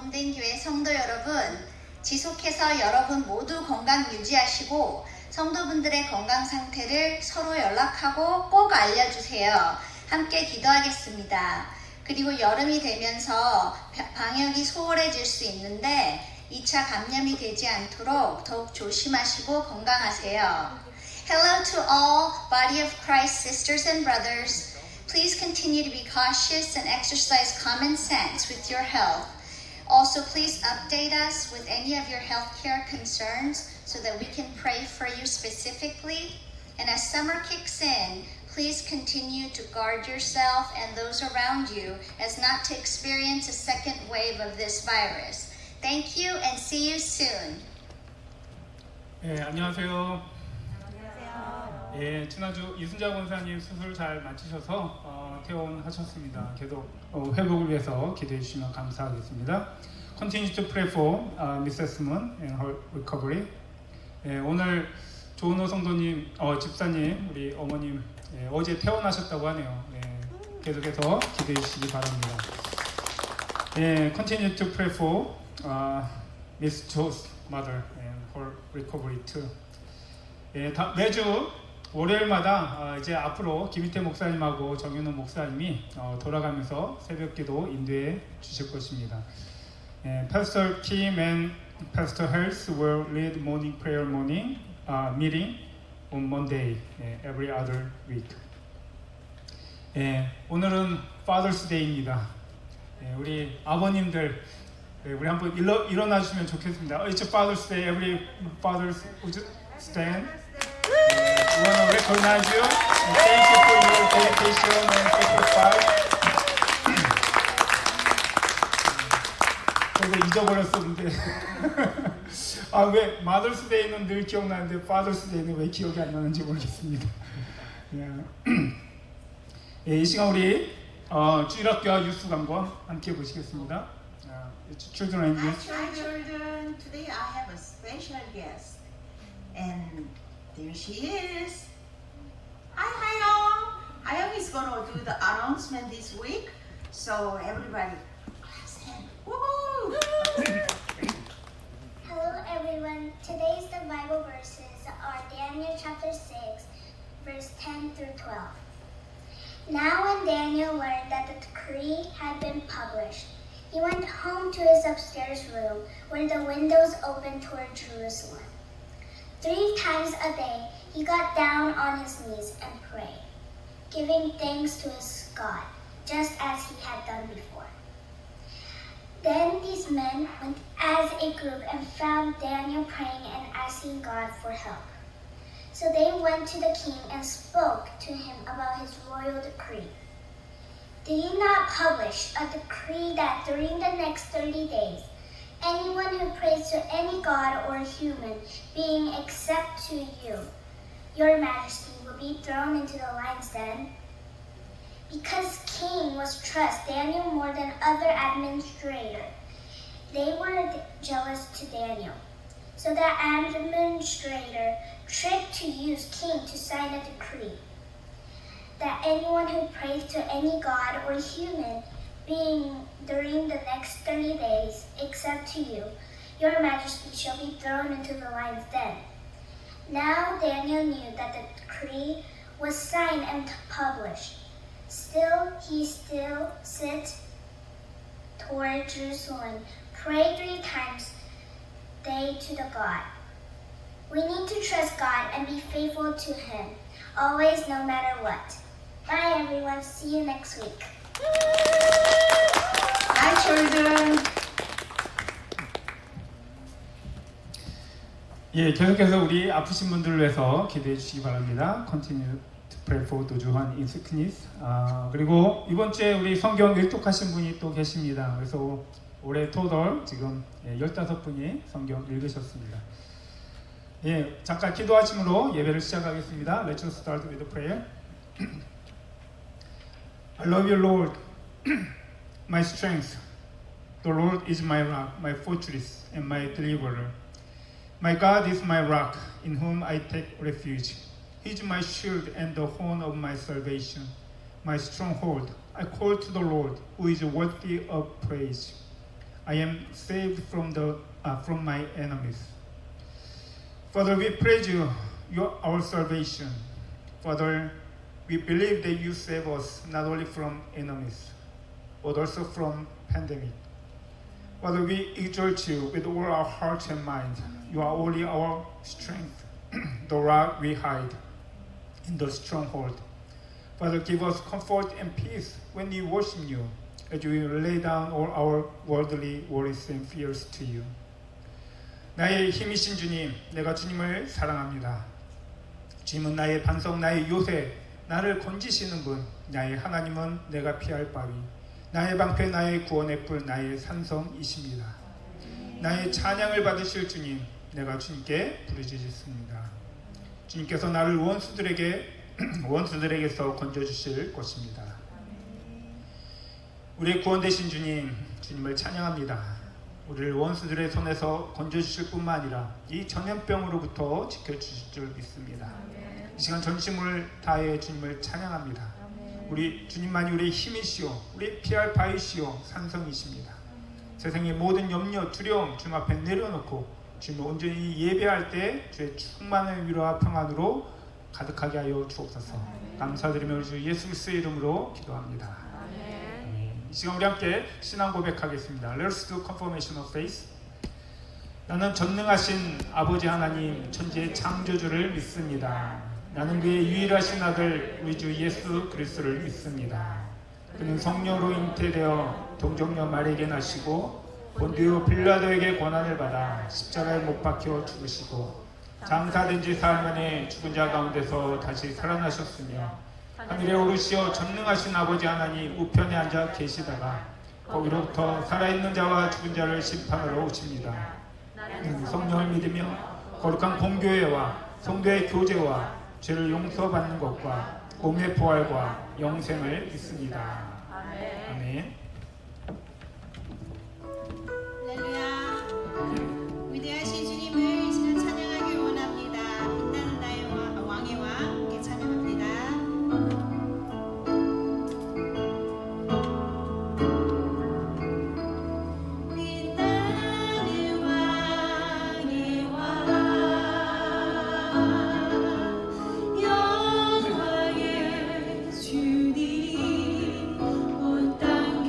동대인교회 성도 여러분, 지속해서 여러분 모두 건강 유지하시고 성도분들의 건강 상태를 서로 연락하고 꼭 알려주세요. 함께 기도하겠습니다. 그리고 여름이 되면서 방역이 소홀해질 수 있는데 2차 감염이 되지 않도록 더욱 조심하시고 건강하세요. Hello to all Body of Christ sisters and brothers. Please continue to be cautious and exercise common sense with your health. Also, please update us with any of your healthcare concerns so that we can pray for you specifically. And as summer kicks in, please continue to guard yourself and those around you as not to experience a second wave of this virus. Thank you and see you soon. 네, 안녕하세요. 예, 지난주 이순자 권사님 수술 잘 마치셔서 퇴원하셨습니다. 계속 회복을 위해서 기도해 주시면 감사하겠습니다. Continue to pray for Mrs. Moon and her recovery. 예, 오늘 조은호 성도님, 집사님, 우리 어머님 어제 퇴원하셨다고 하네요. 예, 계속해서 기도해 주시기 바랍니다. 예, Continue to pray for Miss Jo's mother and her recovery too. 예, 매주 월요일마다 이제 앞으로 김희태 목사님하고 정윤호 목사님이 돌아가면서 새벽기도 인도해 주실 것입니다. Pastor Kim and Pastor Harris will lead morning prayer meeting on Monday every other week. 오늘은 Father's Day입니다. 우리 아버님들 우리 한번 일어나 주시면 좋겠습니다. It's Father's Day. Every fathers would stand. We want to recognize you and thank you for your dedication and sacrifice. 저도 잊어버렸었는데 왜 Mother's Day는 늘 기억나는데 Father's Day는 왜 기억이 안 나는지 모르겠습니다. 이 시간 우리 주일학교와 유스관과 함께 보시겠습니다. Children and youth. Hi children, today I have a special guest. And there she is. Hi Hayong. Hayong is going to do the announcement this week. So everybody, clap hand. Woohoo! Hello everyone. Today's the Bible verses are Daniel chapter 6, verse 10 through 12. Now when Daniel learned that the decree had been published, he went home to his upstairs room where the windows opened toward Jerusalem. 3 times a day he got down on his knees and prayed, giving thanks to his God, just as he had done before. Then these men went as a group and found Daniel praying and asking God for help. So they went to the king and spoke to him about his royal decree. Did he not publish a decree that during the next 30 days, anyone who prays to any god or human being except to you, your majesty, will be thrown into the lion's den? Because king was trust Daniel more than other administrators, they were jealous to Daniel. So the administrator tricked to use king to sign a decree that anyone who prays to any god or human being during the next 30 days, except to you, your majesty, shall be thrown into the lion's den. Now Daniel knew that the decree was signed and published. Still, he sits toward Jerusalem, pray 3 times a day to the God. We need to trust God and be faithful to Him, always, no matter what. Bye everyone, see you next week. Hi children. 예, 계속해서 우리 아프신 분들을 위해서 기도해 주시기 바랍니다. Continue to pray for those who are in sickness. 그리고 이번 주에 우리 성경 일독하신 분이 또 계십니다. 그래서 올해 토tal 지금 15분이 성경 읽으셨습니다. 예, 잠깐 기도하심으로 예배를 시작하겠습니다. Let's start with a prayer. I love you, Lord, my strength. The Lord is my rock, my fortress, and my deliverer. My God is my rock, in whom I take refuge. He is my shield and the horn of my salvation, my stronghold. I call to the Lord, who is worthy of praise. I am saved from my enemies. Father, we praise you, our salvation. Father, we believe that you save us not only from enemies, but also from pandemic. Father, we exalt you with all our heart and mind. You are only our strength, the rock we hide in the stronghold. Father, give us comfort and peace when we worship you, as we lay down all our worldly worries and fears to you. 나의 힘이신 주님, 내가 주님을 사랑합니다. 주님은 나의 반석, 나의 요새, 나를 건지시는 분, 나의 하나님은 내가 피할 바위, 나의 방패, 나의 구원의 뿔, 나의 산성이십니다. 나의 찬양을 받으실 주님, 내가 주님께 부르짖습니다. 주님께서 나를 원수들에게서 건져주실 것입니다. 우리의 구원 되신 주님, 주님을 찬양합니다. 우리를 원수들의 손에서 건져주실 뿐만 아니라 이 전염병으로부터 지켜주실 줄 믿습니다. 이 시간 전심을 다해 주님을 찬양합니다. 우리 주님만이 우리의 힘이시오, 우리 피할 바위시오, 산성이십니다. 세상의 모든 염려, 두려움 주님 앞에 내려놓고 주님을 온전히 예배할 때 주의 충만한 위로와 평안으로 가득하게 하여 주옵소서. 감사드리며 우리 주 예수 그리스도의 이름으로 기도합니다. 이 시간 우리 함께 신앙 고백하겠습니다. Let's do confirmation of faith. 나는 전능하신 아버지 하나님 천지의 창조주를 믿습니다. 나는 그의 유일하신 아들 우리 주 예수 그리스도를 믿습니다. 그는 성령으로 잉태되어 동정녀 마리아에게 나시고 본디오 빌라도에게 고난을 받아 십자가에 못 박혀 죽으시고 장사된 지 사흘 만에 죽은 자 가운데서 다시 살아나셨으며 하늘에 오르시어 전능하신 아버지 하나님 우편에 앉아 계시다가 거기로부터 살아있는 자와 죽은 자를 심판하러 오십니다. 성령을 믿으며 거룩한 공교회와 성도의 교제와 죄를 용서받는 것과 몸의 부활과 영생을 믿습니다. 아멘. 할렐루야. 위대하신 주님을 이 시간 찬양하길 원합니다. 빛나는 나의 왕의 왕 함께 찬양합니다. 영광의 주님 온 땅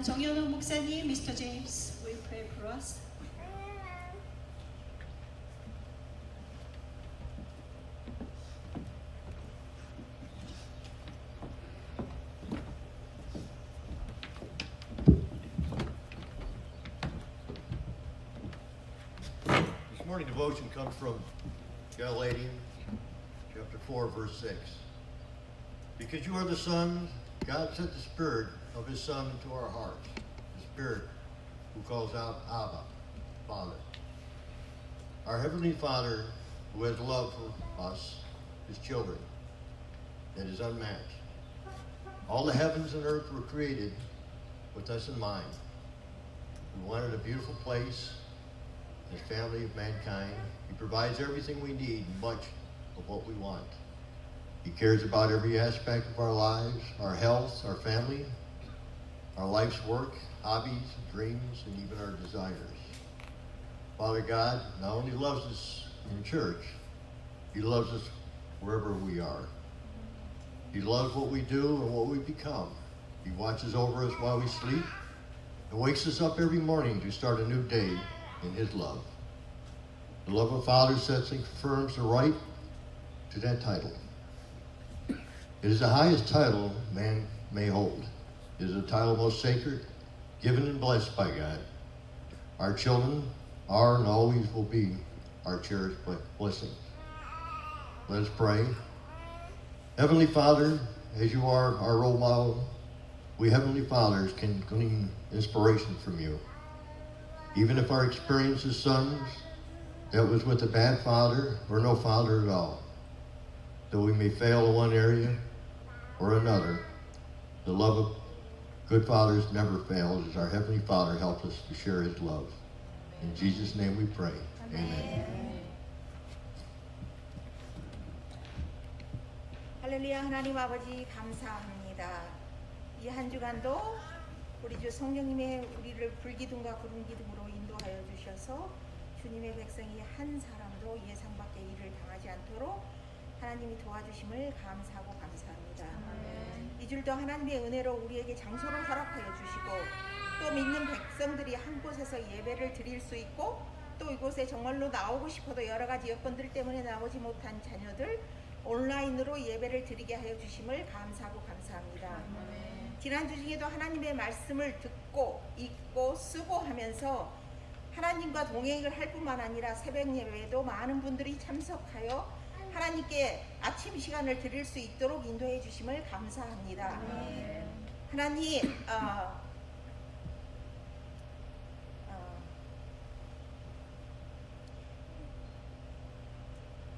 정현웅 목사님, Mr. James, will pray for us. This morning devotion comes from Galatians chapter 4, verse 6. Because you are the Son, God sent the Spirit of His Son into our hearts, the Spirit who calls out, Abba, Father. Our Heavenly Father, who has love for us, His children, that is unmatched. All the heavens and earth were created with us in mind. We wanted a beautiful place, as family of mankind. He provides everything we need and much of what we want. He cares about every aspect of our lives, our health, our family, our life's work, hobbies, dreams, and even our desires. Father God not only loves us in church, He loves us wherever we are. He loves what we do and what we become. He watches over us while we sleep and wakes us up every morning to start a new day in His love. The love of Father sets and confirms the right to that title. It is the highest title man may hold. It is the title most sacred, given and blessed by God. Our children are and always will be our cherished blessings. Let us pray. Heavenly Father, as you are our role model, we Heavenly Fathers can glean inspiration from you. Even if our experience as sons, that was with a bad father or no father at all. Though we may fail in one area or another, the love of good fathers never fails as our Heavenly Father helps us to share His love. In Jesus' name we pray. Amen. 할렐루야. 하나님 아버지 감사합니다. 이 한 주간도 우리 주 성령님의 우리를 불기둥과 구름기둥으로 인도하여 주셔서 주님의 백성이 한 사람도 예상 밖의 일을 당하지 않도록 하나님이 도와주심을 감사하고 감사합니다. 이 줄도 하나님의 은혜로 우리에게 장소를 허락하여 주시고 또 믿는 백성들이 한 곳에서 예배를 드릴 수 있고 또 이곳에 정말로 나오고 싶어도 여러 가지 여건들 때문에 나오지 못한 자녀들 온라인으로 예배를 드리게 하여 주심을 감사하고 감사합니다. 지난주 중에도 하나님의 말씀을 듣고 읽고 쓰고 하면서 하나님과 동행을 할 뿐만 아니라 새벽 예배에도 많은 분들이 참석하여 하나님께 아침 시간을 드릴 수 있도록 인도해 주심을 감사합니다. 하나님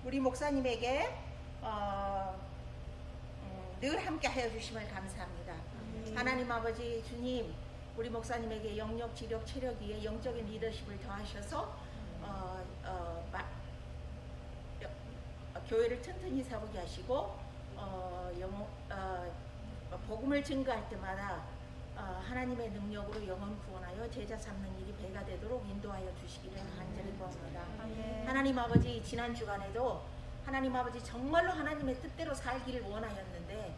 우리 목사님에게 늘 함께 하여 주심을 감사합니다. 하나님 아버지 주님 우리 목사님에게 영역, 지력, 체력 위에 영적인 리더십을 더하셔서 교회를 튼튼히 세우게 하시고 복음을 증거할 때마다 하나님의 능력으로 영혼 구원하여 제자 삼는 일이 배가 되도록 인도하여 주시기를 간절히 구합니다. 하나님 아버지 지난 주간에도 하나님 아버지 정말로 하나님의 뜻대로 살기를 원하였는데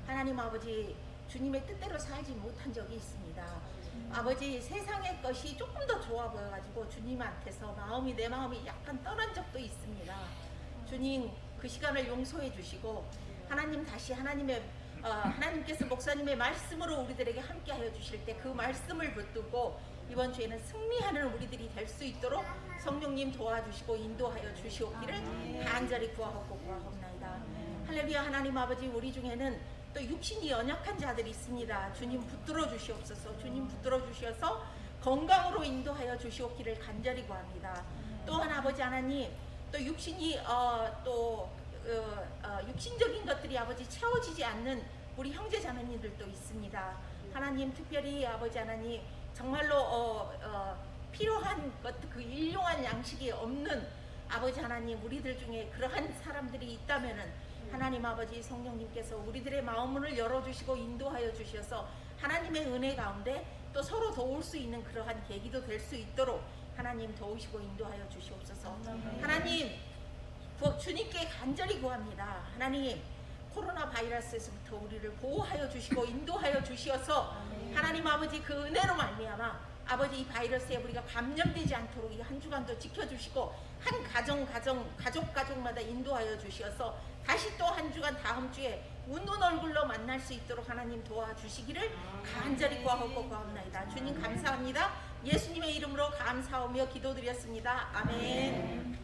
하나님 아버지 주님의 뜻대로 살지 못한 적이 있습니다. 아버지 세상의 것이 조금 더 좋아 보여가지고 주님한테서 내 마음이 약간 떠난 적도 있습니다. 주님 그 시간을 용서해 주시고 하나님 다시 하나님께서 목사님의 말씀으로 우리들에게 함께하여 주실 때 그 말씀을 붙들고 이번 주에는 승리하는 우리들이 될 수 있도록 성령님 도와주시고 인도하여 주시옵기를 간절히 구하옵나이다. 할렐루야. 하나님 아버지 우리 중에는 또 육신이 연약한 자들이 있습니다. 주님 붙들어 주시옵소서. 주님 붙들어 주셔서 건강으로 인도하여 주시옵기를 간절히 구합니다. 또한 아버지 하나님 또 육신이 육신적인 것들이 아버지 채워지지 않는 우리 형제 자매님들도 있습니다. 하나님 특별히 아버지 하나님 정말로 필요한 것 그 일용할 양식이 없는 아버지 하나님 우리들 중에 그러한 사람들이 있다면은 하나님 아버지 성령님께서 우리들의 마음문을 열어주시고 인도하여 주셔서 하나님의 은혜 가운데 또 서로 도울 수 있는 그러한 계기도 될 수 있도록 하나님 도우시고 인도하여 주시옵소서. 하나님 주님께 간절히 구합니다. 하나님 코로나 바이러스에서부터 우리를 보호하여 주시고 인도하여 주시어서 하나님 아버지 그 은혜로 말미암아 아버지 이 바이러스에 우리가 감염되지 않도록 이 한 주간도 지켜주시고 한 가족마다 인도하여 주시어서 다시 또 한 주간 다음 주에 웃는 얼굴로 만날 수 있도록 하나님 도와주시기를 간절히 구하고 구합나이다. 주님 감사합니다. 예수님의 이름으로 감사하며 기도드렸습니다. 아멘.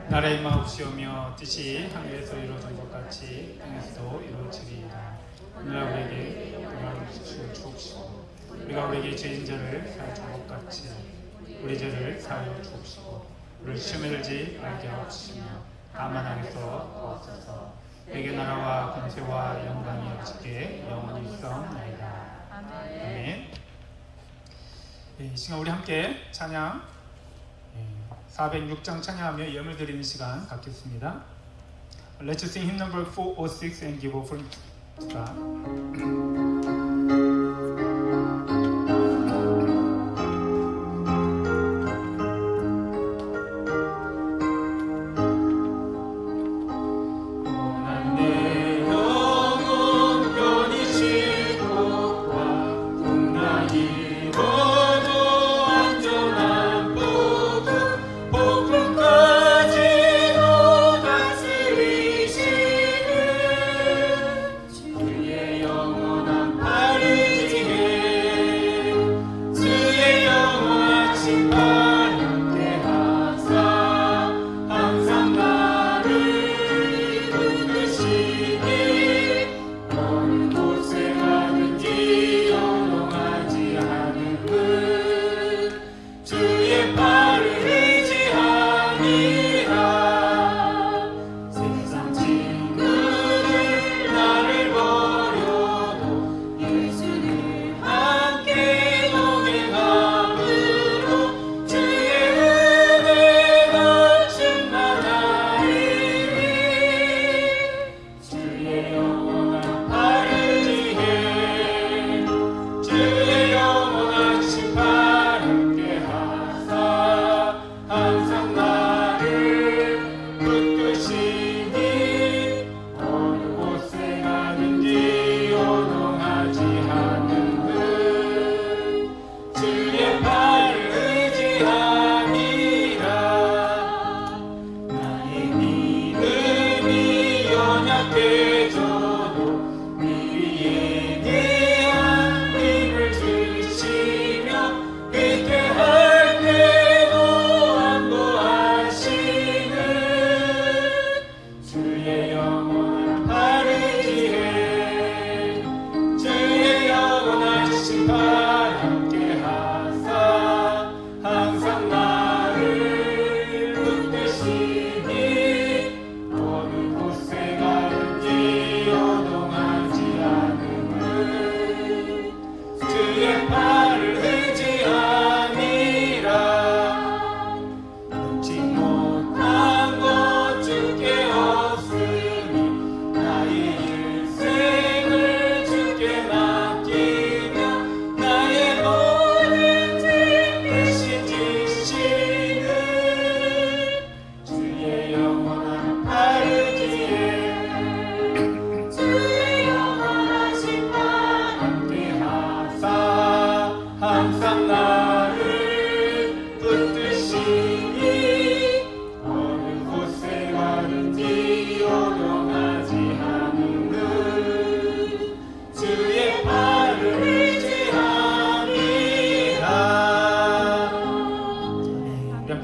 나라의 마옵시오며 뜻이 하늘에서 이루어진 것 같이 땅에서도 이루어지리이다. 오늘날 우리에게 영광을 주옵시고 우리가 우리에게 죄인 자를 사하여 준 것 같이 우리 죄를 사하여 주옵시고 우리를 시험에 들지 말게 하옵시며 다만 악에서 구하옵소서. 내게 나라와 권세와 영광이 아버지께 영원히 있사옵나이다. 아멘. 이 시간 우리 함께 찬양 406장 찬양하며 예물 드리는 시간 갖겠습니다. Let's sing hymn number 406 and give offering to God.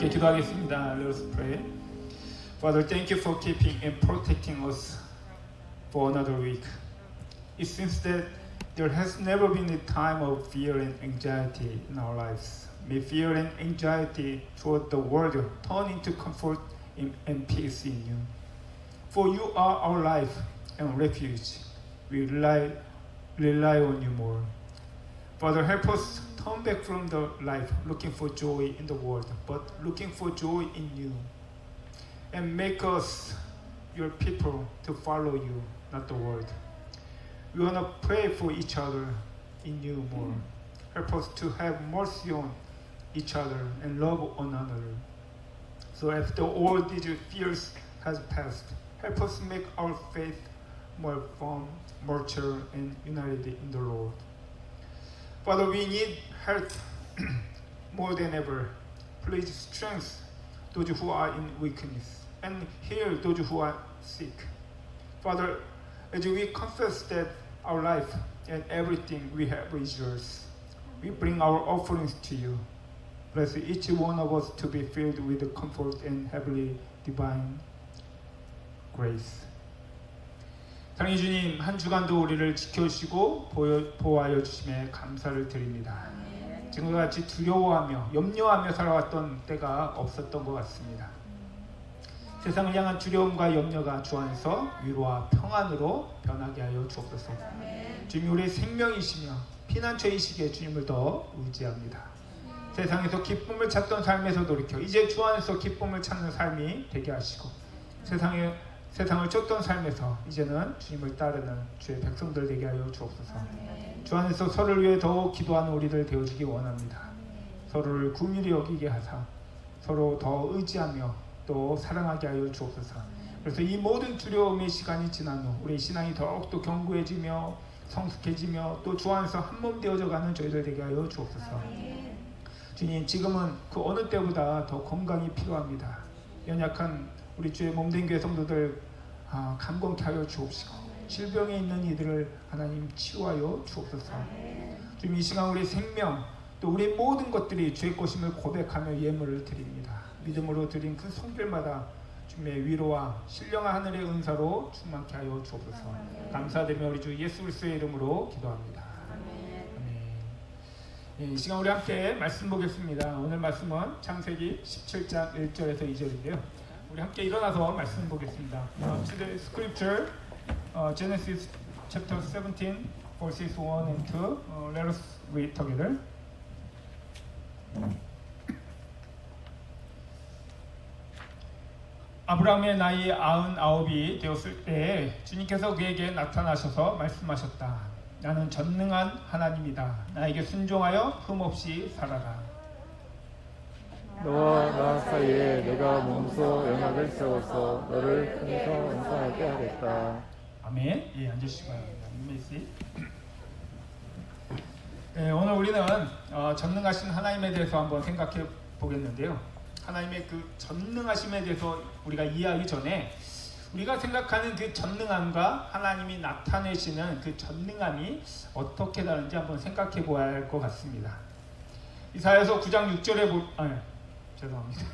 기도하겠습니다. Let us pray. Father, thank you for keeping and protecting us for another week. It seems that there has never been a time of fear and anxiety in our lives. May fear and anxiety toward the world turn into comfort and peace in you. For you are our life and refuge. We rely on you more. Father, help us turn back from the life looking for joy in the world, but looking for joy in you. And make us your people to follow you, not the world. We want to pray for each other in you more. Help us to have mercy on each other and love one another. So after all these fears has passed, help us make our faith more firm, mature, and united in the Lord. Father, we need help more than ever. Please strengthen those who are in weakness and heal those who are sick. Father, as we confess that our life and everything we have is yours, we bring our offerings to you. Bless each one of us to be filled with the comfort and heavenly divine grace. 사랑해 주님, 한 주간도 우리를 지켜주시고 보호하여 주심에 감사를 드립니다. 지금과 같이 두려워하며 염려하며 살아왔던 때가 없었던 것 같습니다. 세상을 향한 두려움과 염려가 주 안에서 위로와 평안으로 변하게 하여 주옵소서. 주님, 우리의 생명이시며 피난처이시기에 주님을 더 의지합니다. 세상에서 기쁨을 찾던 삶에서 돌이켜 이제 주 안에서 기쁨을 찾는 삶이 되게 하시고, 세상을 쫓던 삶에서 이제는 주님을 따르는 주의 백성들 되게 하여 주옵소서. 주 안에서 서로를 위해 더욱 기도하는 우리들 되어주기 원합니다. 서로를 긍휼히 여기게 하사 서로 더 의지하며 또 사랑하게 하여 주옵소서. 그래서 이 모든 두려움의 시간이 지난 후 우리 신앙이 더욱더 견고해지며 성숙해지며 또 주 안에서 한 몸 되어져가는 저희들 되게 하여 주옵소서. 주님, 지금은 그 어느 때보다 더 건강이 필요합니다. 연약한 우리 주의 몸된 교회 성도들 강건케 하여 주옵시고, 질병에 있는 이들을 하나님 치유하여 주옵소서. 주님, 이 시간 우리 생명 또 우리 모든 것들이 주의 것임을 고백하며 예물을 드립니다. 믿음으로 드린 그 손길마다 주님의 위로와 신령한 하늘의 은사로 충만케 하여 주옵소서. 감사드리며 우리 주 예수 그리스도의 이름으로 기도합니다. 아멘. 이 시간 우리 함께 말씀 보겠습니다. 오늘 말씀은 창세기 17장 1절에서 2절인데요. 우리 함께 일어나서 말씀 보겠습니다. Today scripture, Genesis chapter 17, verses 1 and 2. Let us read together. 아브라함의 나이 99이 되었을 때에 주님께서 그에게 나타나셔서 말씀하셨다. 나는 전능한 하나님이다. 나에게 순종하여 흠없이 살아라. 너와 나 사이에 내가 몸소 연합을 세워서 너를 크게 원사하게 하겠다. 아멘. 예, 앉으시기 바랍니다. 오늘 우리는 전능하신 하나님에 대해서 한번 생각해 보겠는데요. 하나님의 그 전능하심에 대해서 우리가 이해하기 전에 우리가 생각하는 그 전능함과 하나님이 나타내시는 그 전능함이 어떻게 다른지 한번 생각해 보아야 할 것 같습니다. 이사야서 9장 6절에 죄송합니다.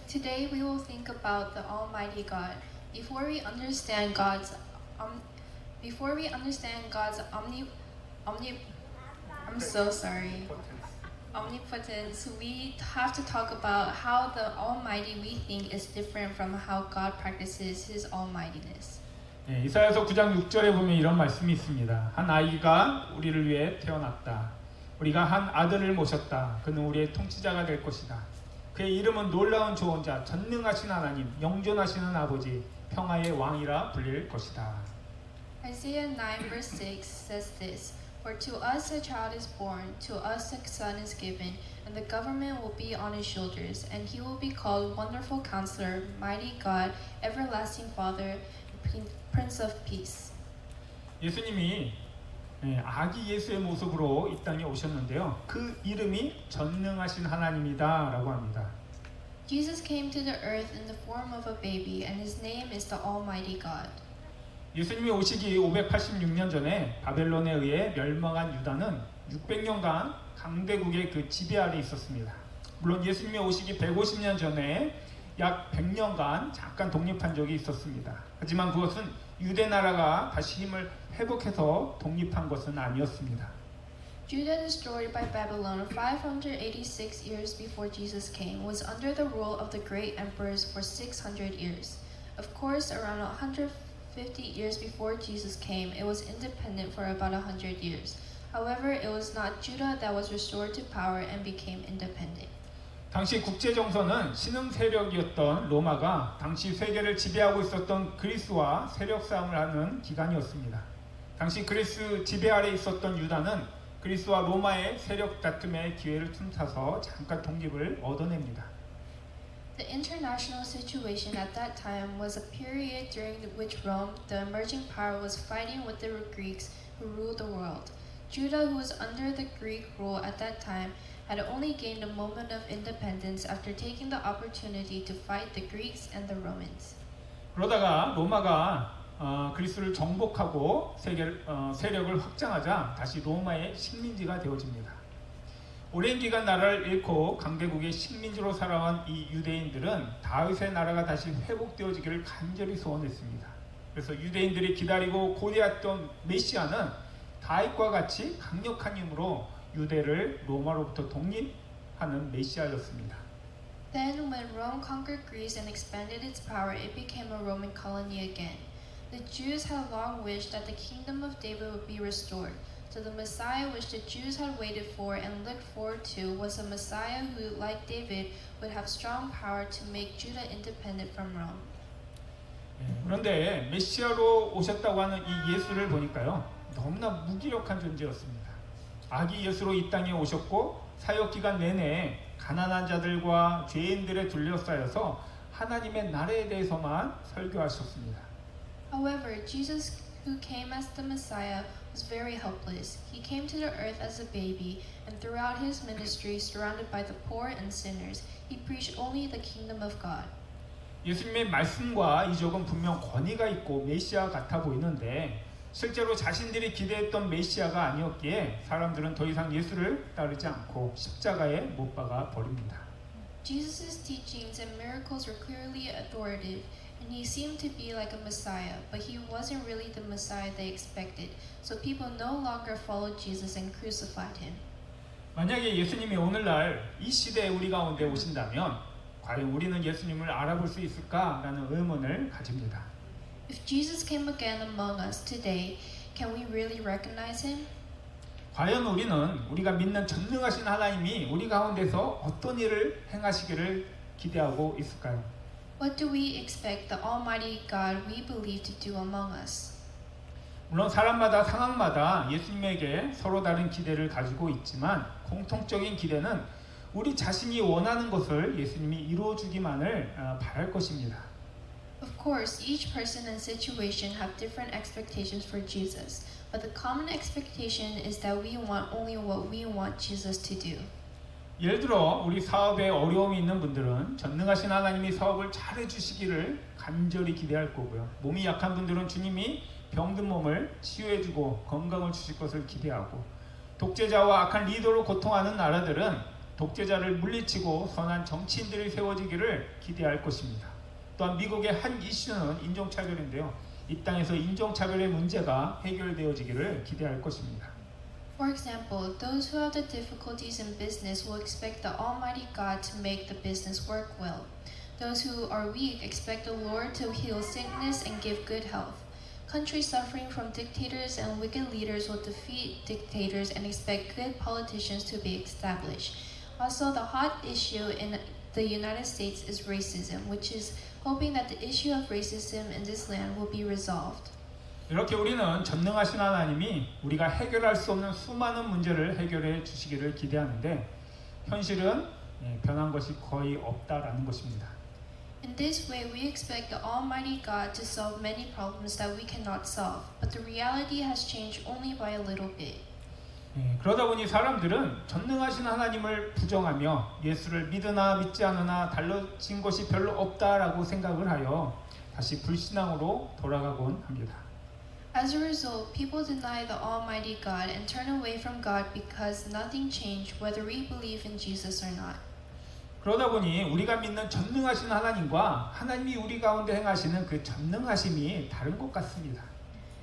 Today we will think about the Almighty God. Before we understand God's omnipotence, we have to talk about how the Almighty we think is different from how God practices His almightiness. 예, 이사야서 9장 6절에 보면 이런 말씀이 있습니다. 한 아이가 우리를 위해 태어났다. 우리가 한 아들을 모셨다. 그는 우리의 통치자가 될 것이다. 그의 이름은 놀라운 조언자, 전능하신 하나님, 영존하시는 아버지, 평화의 왕이라 불릴 것이다. Isaiah 9 verse 6 says this, For to us a child is born, to us a son is given, and the government will be on his shoulders, and he will be called Wonderful Counselor, Mighty God, Everlasting Father, Prince of Peace. 예수님이 아기 예수의 모습으로 이 땅에 오셨는데요. 그 이름이 전능하신 하나님이다 라고 합니다. Jesus came to the earth in the form of a baby, and his name is the Almighty God. 예수님이 오시기 586년 전에 바벨론에 의해 멸망한 유다는 600년간 강대국의 그 지배 아래 있었습니다. 물론 예수님이 오시기 150년 전에 약 100년간 잠깐 독립한 적이 있었습니다. 하지만 그것은 유대 나라가 다시 힘을 회복해서 독립한 것은 아니었습니다. Judah, destroyed by Babylon 586 years before Jesus came, was under the rule of the great emperors for 600 years. Of course, around 150 years before Jesus came, it was independent for about 100 years. However, it was not Judah that was restored to power and became independent. 당시 국제 정서는 신흥 세력이었던 로마가 당시 세계를 지배하고 있었던 그리스와 세력 싸움을 하는 기간이었습니다. 당시 그리스 지배 아래 있었던 유다는 그리스와 로마의 세력 다툼의 기회를 틈타서 잠깐 독립을 얻어냅니다. The international situation at that time was a period during which Rome, the emerging power, was fighting with the Greeks who ruled the world. Judah, who was under the Greek rule at that time, had only gained a moment of independence after taking the opportunity to fight the Greeks and the Romans. 그러다가 로마가 그리스를 정복하고 세력을 확장하자 다시 로마의 식민지가 되어집니다. 오랜 기간 나라를 잃고 강대국의 식민지로 살아온 이 유대인들은 다윗의 나라가 다시 회복되어지기를 간절히 소원했습니다. 그래서 유대인들이 기다리고 고대했던 메시아는 다윗과 같이 강력한 힘으로 유대를 로마로부터 독립하는 메시아였습니다. Then, when Rome conquered Greece and expanded its power, it became a Roman colony again. The Jews had long wished that the kingdom of David would be restored. So the Messiah which the Jews had waited for and looked forward to was a Messiah who, like David, would have strong power to make Judah independent from Rome. 그런데 메시아로 오셨다고 하는 이 예수를 보니까요, 너무나 무기력한 존재였습니다. 아기 예수로 이 땅에 오셨고 사역 기간 내내 가난한 자들과 죄인들에 둘러싸여서 하나님의 나라에 대해서만 설교하셨습니다. However, Jesus, who came as the Messiah, was very helpless. He came to the earth as a baby, and throughout his ministry, surrounded by the poor and sinners, he preached only the kingdom of God. 예수님의 말씀과 이적은 분명 권위가 있고 메시아 같아 보이는데 실제로 자신들이 기대했던 메시아가 아니었기에 사람들은 더 이상 예수를 따르지 않고 십자가에 못 박아 버립니다. Jesus' teachings and miracles were clearly authoritative, and he seemed to be like a Messiah, but he wasn't really the Messiah they expected, so people no longer followed Jesus and crucified him. 만약에 예수님이 오늘날 이 시대에 우리 가운데 오신다면 과연 우리는 예수님을 알아볼 수 있을까라는 의문을 가집니다. If Jesus came again among us today, can we really recognize him? 과연 우리는 우리가 믿는 전능하신 하나님이 우리 가운데서 어떤 일을 행하시기를 기대하고 있을까요? What do we expect the Almighty God we believe to do among us? 물론 사람마다 상황마다 예수님에게 서로 다른 기대를 가지고 있지만 공통적인 기대는 우리 자신이 원하는 것을 예수님이 이루어주기만을 바랄 것입니다. Of course, each person and situation have different expectations for Jesus, but the common expectation is that we want only what we want Jesus to do. 예를 들어 우리 사업에 어려움이 있는 분들은 전능하신 하나님이 사업을 잘해주시기를 간절히 기대할 거고요. 몸이 약한 분들은 주님이 병든 몸을 치유해주고 건강을 주실 것을 기대하고, 독재자와 악한 리더로 고통하는 나라들은 독재자를 물리치고 선한 정치인들이 세워지기를 기대할 것입니다. 또한 미국의 한 이슈는 인종차별인데요. 이 땅에서 인종차별의 문제가 해결되어지기를 기대할 것입니다. For example, those who have the difficulties in business will expect the Almighty God to make the business work well. Those who are weak expect the Lord to heal sickness and give good health. Countries suffering from dictators and wicked leaders will defeat dictators and expect good politicians to be established. Also, the hot issue in the United States is racism, which is hoping that the issue of racism in this land will be resolved. 이렇게 우리는 전능하신 하나님이 우리가 해결할 수 없는 수많은 문제를 해결해 주시기를 기대하는데 현실은 변한 것이 거의 없다라는 것입니다. In this way, we expect the Almighty God to solve many problems that we cannot solve, but the reality has changed only by a little bit. 그러다 보니 사람들은 전능하신 하나님을 부정하며 예수를 믿으나 믿지 않으나 달라진 것이 별로 없다라고 생각을 하여 다시 불신앙으로 돌아가곤 합니다. As a result, people deny the Almighty God and turn away from God because nothing changed whether we believe in Jesus or not. 그러다 보니 우리가 믿는 전능하신 하나님과 하나님이 우리 가운데 행하시는 그 전능하심이 다른 것 같습니다.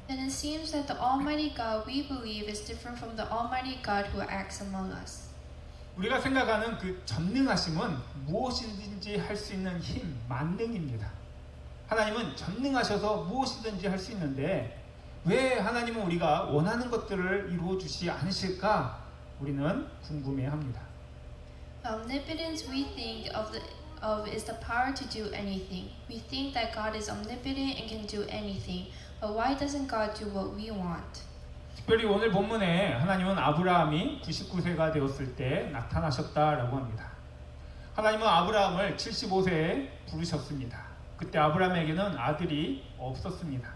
And it seems that the Almighty God we believe is different from the Almighty God who acts among us. 우리가 생각하는 그 전능하심은 무엇이든지 할 수 있는 힘, 만능입니다. 하나님은 전능하셔서 무엇이든지 할 수 있는데 왜 하나님은 우리가 원하는 것들을 이루어 주지 않으실까? 우리는 궁금해합니다. The omnipotence we think of is the power to do anything. We think that God is omnipotent and can do anything, but why doesn't God do what we want? 특별히 오늘 본문에 하나님은 아브라함이 99세가 되었을 때 나타나셨다라고 합니다. 하나님은 아브라함을 75세에 부르셨습니다. 그때 아브라함에게는 아들이 없었습니다.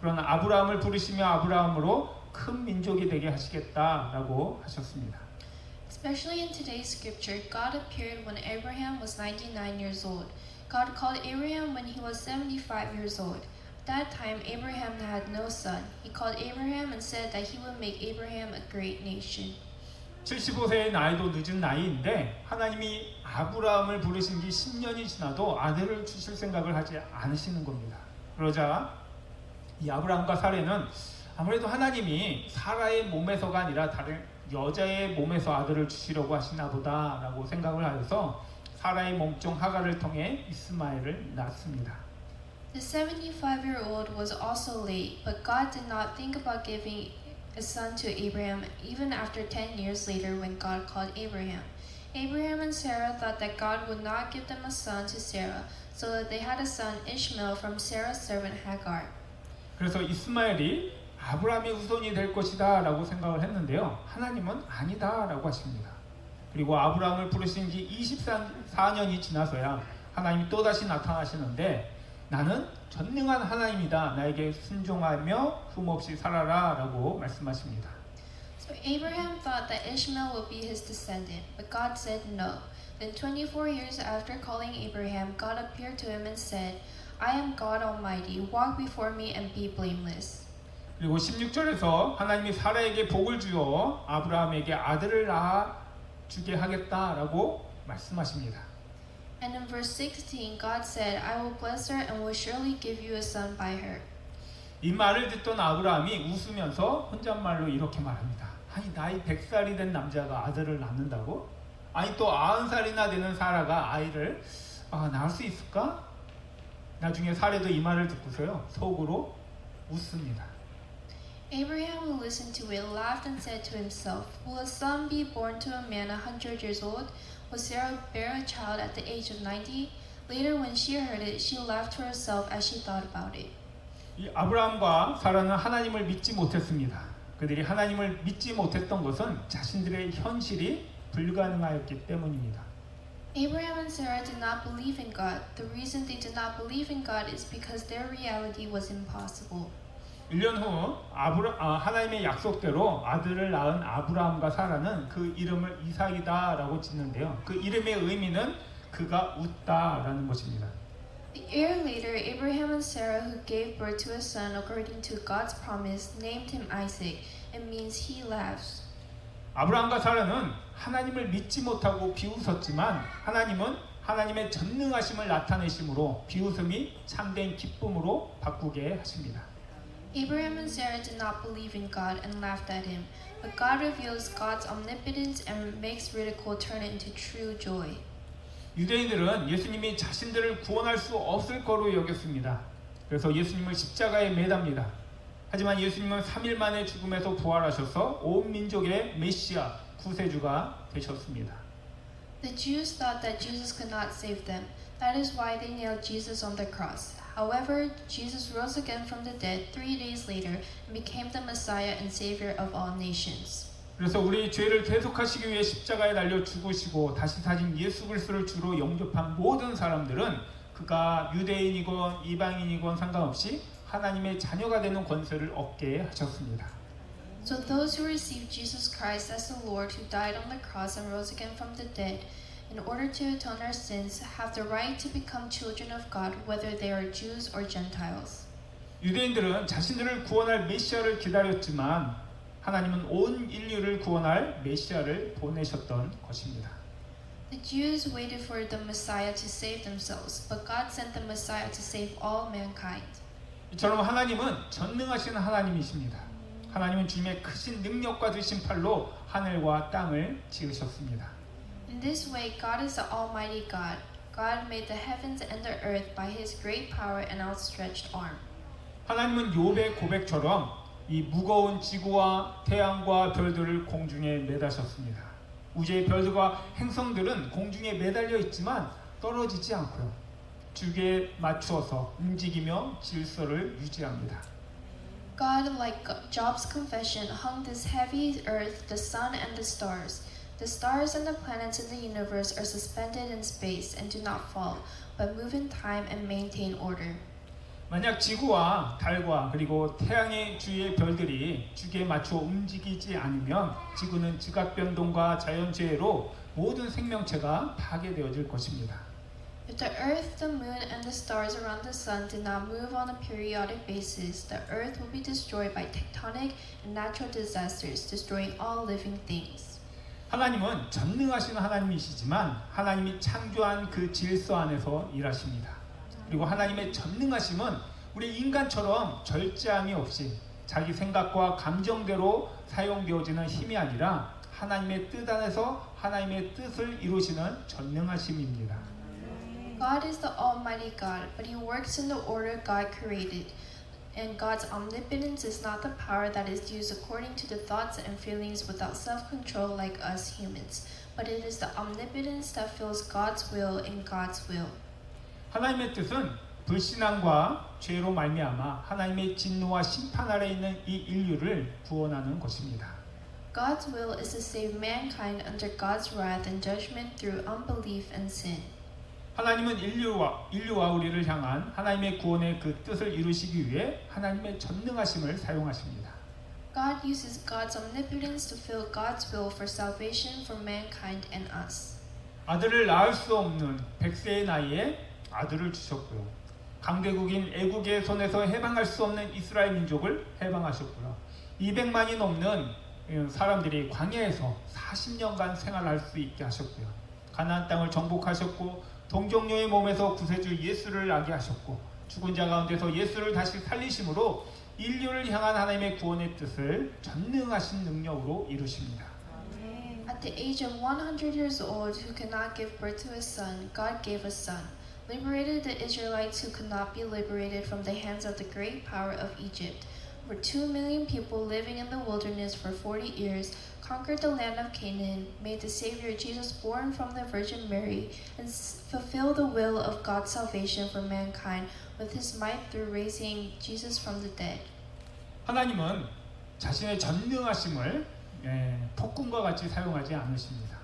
그러나 아브라함을 부르시며 아브라함으로 큰 민족이 되게 하시겠다라고 하셨습니다. Especially in today's scripture, God appeared when Abraham was 99 years old. God called Abraham when he was 75 years old. At that time, Abraham had no son. He called Abraham and said that he would make Abraham a great nation. 75세의 나이도 늦은 나이인데 하나님이 아브라함을 부르신 지 10년이 지나도 아들을 주실 생각을 하지 않으시는 겁니다. 그러자 이 아브라함과 사례는 아무래도 하나님이 사라의 몸에서가 아니라 다른 여자의 몸에서 아들을 주시려고 하시나 보다라고 생각을 하여서 사라의 몸종 하갈을 통해 이스마엘을 낳습니다. The 75-year-old was also late, but God did not think about giving a son to Abraham even after 10 years later when God called Abraham. Abraham and Sarah thought that God would not give them a son to Sarah, so that they had a son Ishmael from Sarah's servant Hagar. 그래서 이스마엘이 아브라함의 후손이 될 것이다 라고 생각을 했는데요. 하나님은 아니다 라고 하십니다. 그리고 아브라함을 부르신 지 24년이 지나서야 하나님이 또다시 나타나시는데 나는 전능한 하나님이다. 나에게 순종하며 흠없이 살아라 라고 말씀하십니다. So Abraham thought that Ishmael would be his descendant, but God said no. Then 24 years after calling Abraham, God appeared to him and said, I am God Almighty. Walk before me and be blameless. 그리고 16절에서 하나님이 사라에게 복을 주어 아브라함에게 아들을 낳아 주게 하겠다라고 말씀하십니다. And in verse 16, God said, I will bless her and will surely give you a son by her. 이 말을 듣던 아브라함이 웃으면서 혼잣말로 이렇게 말합니다. 아니 나이 100살이 된 남자가 아들을 낳는다고? 아니 또 90살이나 되는 사라가 아이를 낳을 수 있을까? 나중에 사례도 이 말을 듣고서요 속으로 웃습니다. Abraham, who listened to it, laughed and said to himself, will a son be born to a man 100 years old? Will Sarah bear a child at the age of 90? Later, when she heard it, she laughed to herself as she thought about it. 이 아브라함과 사라는 하나님을 믿지 못했습니다. 그들이 하나님을 믿지 못했던 것은 자신들의 현실이 불가능하였기 때문입니다. Abraham and Sarah did not believe in God. The reason they did not believe in God is because their reality was impossible. 1년 후 하나님의 약속대로 아들을 낳은 아브라함과 사라는 그 이름을 이삭이다라고 짓는데요. 그 이름의 의미는 그가 웃다라는 것입니다. A year later, Abraham and Sarah, who gave birth to a son according to God's promise, named him Isaac. It means he laughs. 아브라함과 사라는 하나님을 믿지 못하고 비웃었지만 하나님은 하나님의 전능하심을 나타내심으로 비웃음이 참된 기쁨으로 바꾸게 하십니다. Abraham and Sarah did not believe in God and laughed at him, but God reveals God's omnipotence and makes ridicule turn into true joy. 유대인들은 예수님이 자신들을 구원할 수 없을 거로 여겼습니다. 그래서 예수님을 십자가에 매답니다. 하지만 예수님은 3일 만에 죽음에서 부활하셔서 온 민족의 메시아, 구세주가 되셨습니다. The Jews thought that Jesus could not save them. That is why they nailed Jesus on the cross. However, Jesus rose again from the dead 3 days later and became the Messiah and Savior of all nations. 그래서 우리 죄를 대속하시기 위해 십자가에 달려 죽으시고 다시 사신 예수 그리스도를 주로 영접한 모든 사람들은 그가 유대인이건 이방인이건 상관없이 하나님의 자녀가 되는 권세를 얻게 하셨습니다. So those who received Jesus Christ as the Lord who died on the cross and rose again from the dead in order to atone our sins have the right to become children of God whether they are Jews or Gentiles. 유대인들은 자신들을 구원할 메시아를 기다렸지만 하나님은 온 인류를 구원할 메시아를 보내셨던 것입니다. The Jews waited for the Messiah to save themselves, but God sent the Messiah to save all mankind. 이처럼 하나님은 전능하신 하나님이십니다. 하나님은 주님의 크신 능력과 드신 팔로 하늘과 땅을 지으셨습니다. In this way, God is the Almighty God. God made the heavens and the earth by His great power and outstretched arm. 하나님은 욥의 고백처럼 이 무거운 지구와 태양과 별들을 공중에 매다셨습니다. 우주의 별들과 행성들은 공중에 매달려 있지만 떨어지지 않고요. 주기에 맞추어서 움직이며 질서를 유지합니다. God, like Job's confession, hung this heavy earth, the sun, and the stars. The stars and the planets in the universe are suspended in space and do not fall, but move in time and maintain order. 만약 지구와 달과 그리고 태양의 주위의 별들이 주기에 맞춰 움직이지 않으면 지구는 지각변동과 자연재해로 모든 생명체가 파괴되어질 것입니다. If the earth, the moon, and the stars around the sun did not move on a periodic basis, the earth will be destroyed by tectonic and natural disasters, destroying all living things. 하나님은 전능하신 하나님이시지만 하나님이 창조한 그 질서 안에서 일하십니다. 그리고 하나님의 전능하심은 우리 인간처럼 절제함이 없이 자기 생각과 감정대로 사용되어지는 힘이 아니라 하나님의 뜻 안에서 하나님의 뜻을 이루시는 전능하심입니다. God is the Almighty God, but He works in the order God created. And God's omnipotence is not the power that is used according to the thoughts and feelings without self-control like us humans, but it is the omnipotence that fills God's will in God's will. 하나님의 뜻은 불신앙과 죄로 말미암아 하나님의 진노와 심판 아래 있는 이 인류를 구원하는 것입니다. God's will is to save mankind under God's wrath and judgment through unbelief and sin. 하나님은 인류와 우리를 향한 하나님의 구원의 그 뜻을 이루시기 위해 하나님의 전능하심을 사용하십니다. God uses God's omnipotence to fill God's will for salvation for mankind and us. 아들을 낳을 수 없는 100세의 나이에 아들을 주셨고요. 강대국인 애국의 손에서 해방할 수 없는 이스라엘 민족을 해방하셨고요. 200만이 넘는 사람들이 광야에서 40년간 생활할 수 있게 하셨고요. 가나안 땅을 정복하셨고 동정녀의 몸에서 구세주 예수를 나게 하셨고 죽은 자 가운데서 예수를 다시 살리심으로 인류를 향한 하나님의 구원의 뜻을 전능하신 능력으로 이루십니다. At the age of 100 years old, who could not give birth to a son, God gave a son, liberated the Israelites who could not be liberated from the hands of the great power of Egypt. Over 2 million people living in the wilderness for 40 years, conquered the land of Canaan, made the Savior Jesus born from the Virgin Mary, and fulfilled the will of God's salvation for mankind with His might through raising Jesus from the dead. 하나님은 자신의 전능하심을 폭군과 같이 사용하지 않으십니다.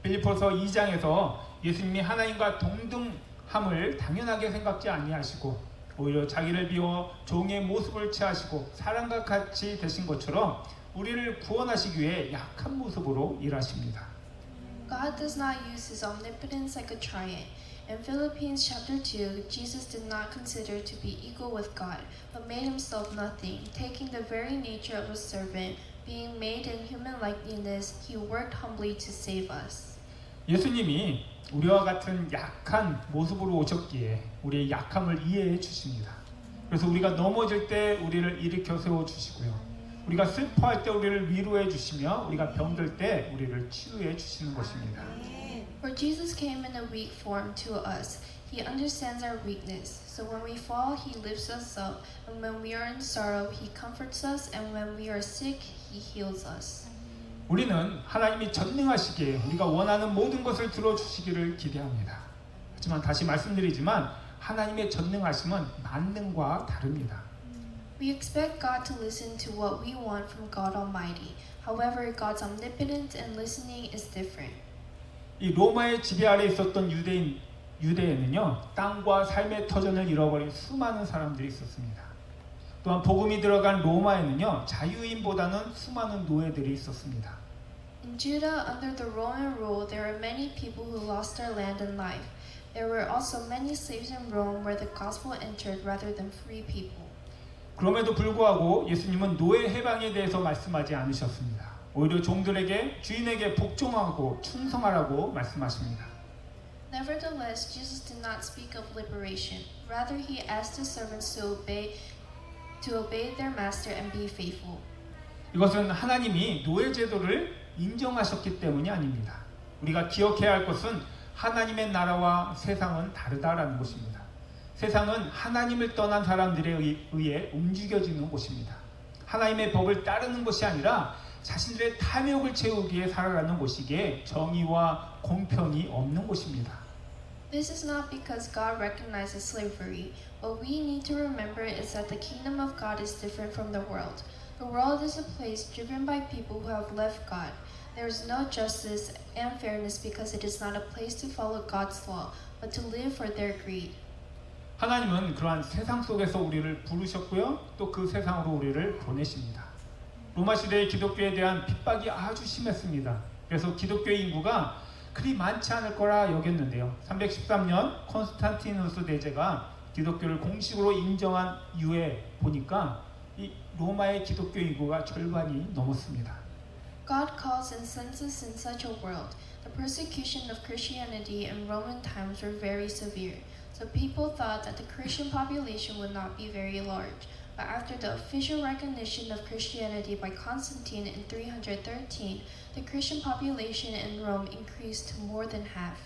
빌립보서 2장에서 예수님이 하나님과 동등함을 당연하게 생각지 아니하시고 오히려 자기를 비워 종의 모습을 취하시고 사람과 같이 되신 것처럼 우리를 구원하시기 위해 약한 모습으로 일하십니다. God does not use His omnipotence like a tyrant. In Philippians chapter 2, Jesus did not consider to be equal with God, but made Himself nothing, taking the very nature of a servant, being made in human likeness, He worked humbly to save us. 예수님이 우리와 같은 약한 모습으로 오셨기에 우리의 약함을 이해해 주십니다. 그래서 우리가 넘어질 때 우리를 일으켜 세워 주시고요. 우리가 슬퍼할 때 우리를 위로해 주시며 우리가 병들 때 우리를 치유해 주시는 것입니다. For Jesus came in a weak form to us. He understands our weakness. So when we fall, He lifts us up. And when we are in sorrow, He comforts us. And when we are sick, He heals us. 우리는 하나님이 전능하시기에 우리가 원하는 모든 것을 들어주시기를 기대합니다. 하지만 다시 말씀드리지만 하나님의 전능하심은 만능과 다릅니다. We expect God to listen to what we want from God Almighty. However, God's omnipotence and listening is different. 이 로마의 지배 아래 있었던 유대에는요 땅과 삶의 터전을 잃어버린 수많은 사람들이 있었습니다. 또한 복음이 들어간 로마에는요 자유인보다는 수많은 노예들이 있었습니다. In Judah, under the Roman rule, there were many people who lost their land and life. There were also many slaves in Rome where the gospel entered rather than free people. 그럼에도 불구하고 예수님은 노예 해방에 대해서 말씀하지 않으셨습니다. 오히려 종들에게 주인에게 복종하고 충성하라고 말씀하십니다. Nevertheless, Jesus did not speak of liberation. Rather, He asked His servants to obey their master and be faithful. 이것은 하나님이 노예 제도를 인정하셨기 때문이 아닙니다. 우리가 기억해야 할 것은 하나님의 나라와 세상은 다르다라는 것입니다. 세상은 하나님을 떠난 사람들에 의해 움직여지는 곳입니다. 하나님의 법을 따르는 것이 아니라 자신들의 탐욕을 채우기 위해 살아가는 곳이기에 정의와 공평이 없는 곳입니다. This is not because God recognizes slavery. What we need to remember is that the kingdom of God is different from the world. The world is a place driven by people who have left God. There is no justice and fairness because it is not a place to follow God's law, but to live for their greed. 하나님은 그러한 세상 속에서 우리를 부르셨고요. 또 그 세상으로 우리를 보내십니다. 로마 시대의 기독교에 대한 핍박이 아주 심했습니다. 그래서 기독교의 인구가 그리 많지 않을 거라 여겼는데요. 313년 콘스탄티누스 대제가 기독교를 공식으로 인정한 이후에 보니까 이 로마의 기독교 인구가 절반이 넘었습니다. God calls and sends us in such a world. The persecution of Christianity in Roman times were very severe. So people thought that the Christian population would not be very large. But after the official recognition of Christianity by Constantine in 313, the Christian population in Rome increased to more than half.